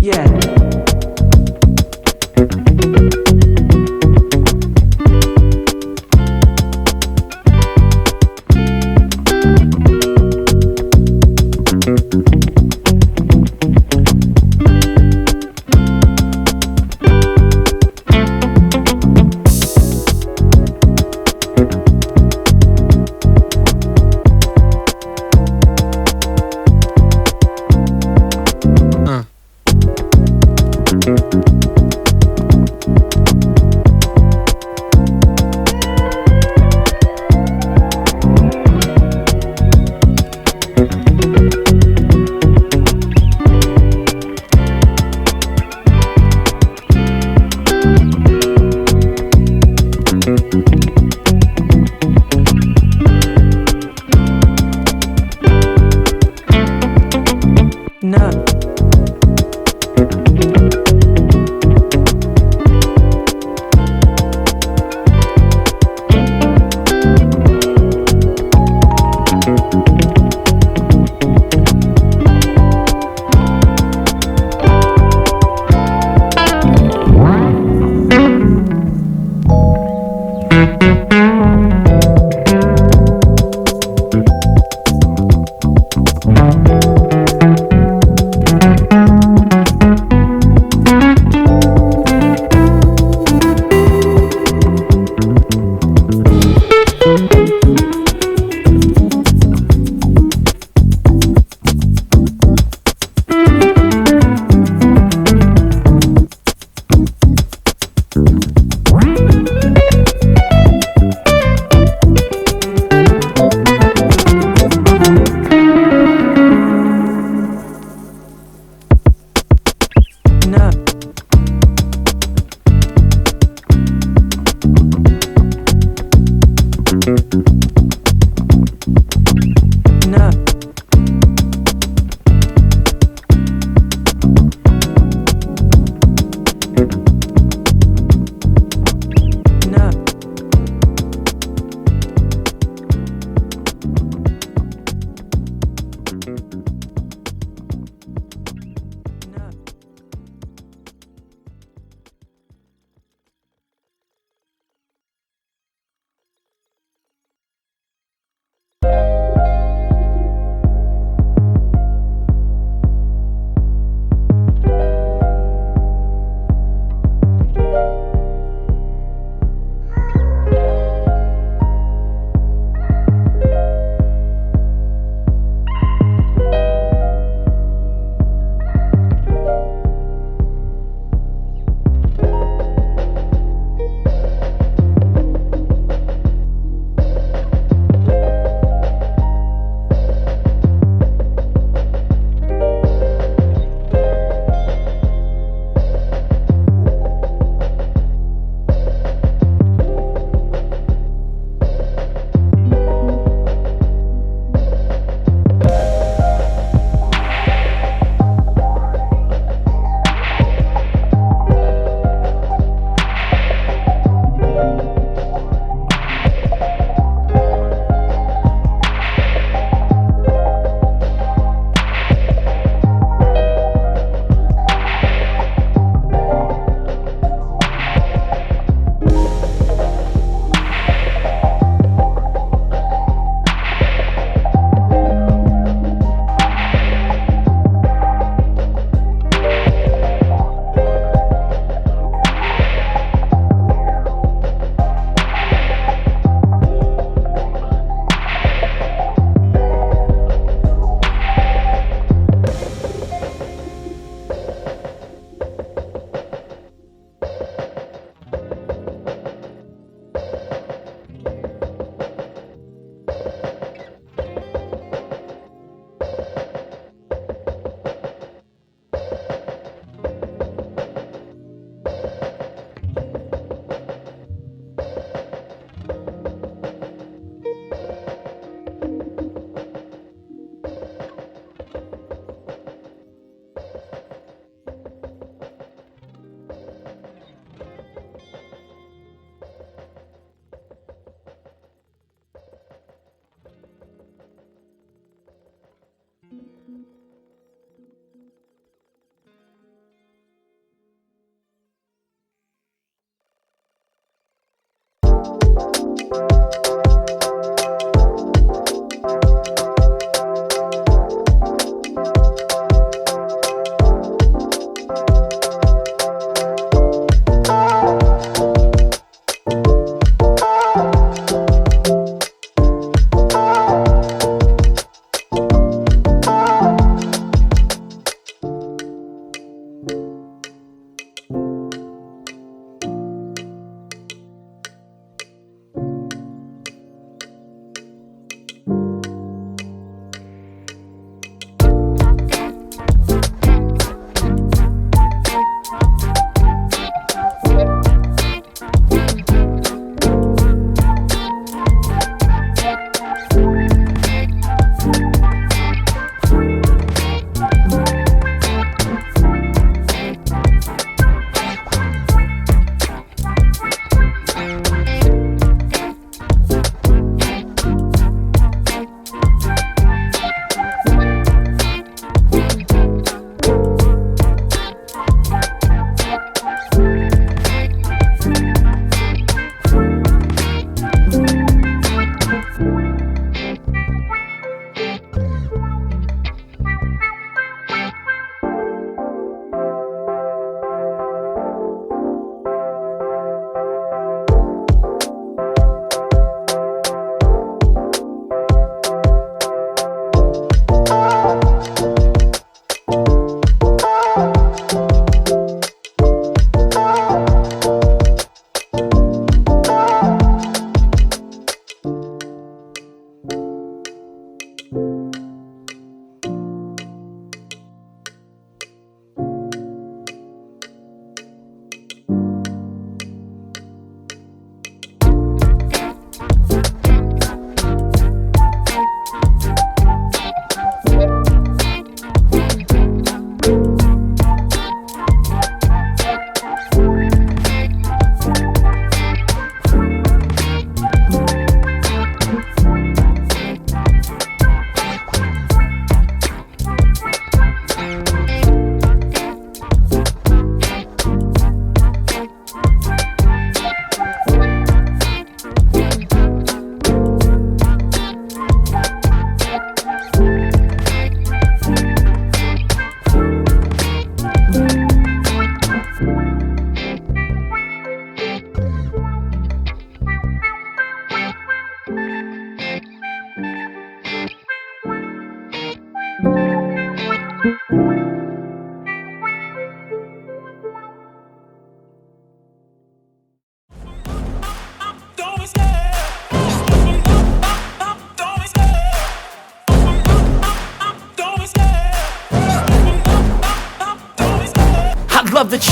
Yeah. Uh. No.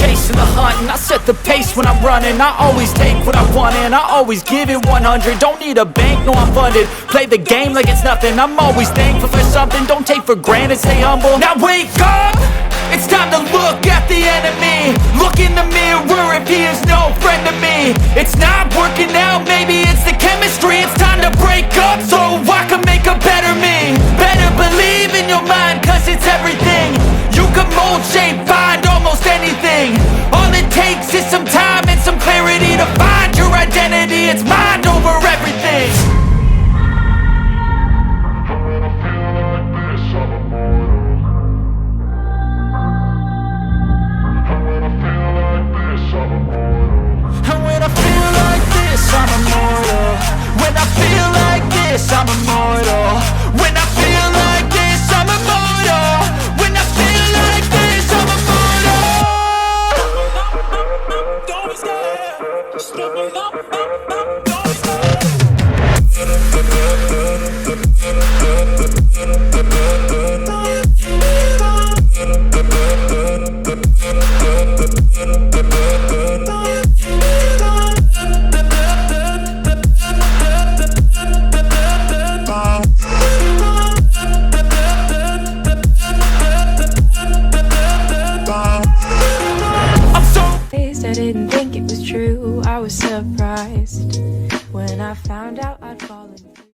chasing the hunt, and I set the pace when I'm running. I always take what I want and I always give it 100. Don't need a bank, no I'm funded. Play the game like it's nothing. I'm always thankful for something. Don't take for granted, stay humble. Now wake up! It's time to look at the enemy. Look in the mirror if he is no friend to me. It's not working out, maybe it's the chemistry. It's time to break up so I can make a better me. Better believe in your mind, cause it's everything. You can mold, shape, find almost anything. All it takes is some time and some clarity to find your identity. It's mind over everything. I'm immortal. When I feel like this, I'm immortal. When I feel like this, I'm immortal. When I feel like this, I'm immortal. Don't be scared. Just don't be I didn't think it was true. I was surprised when I found out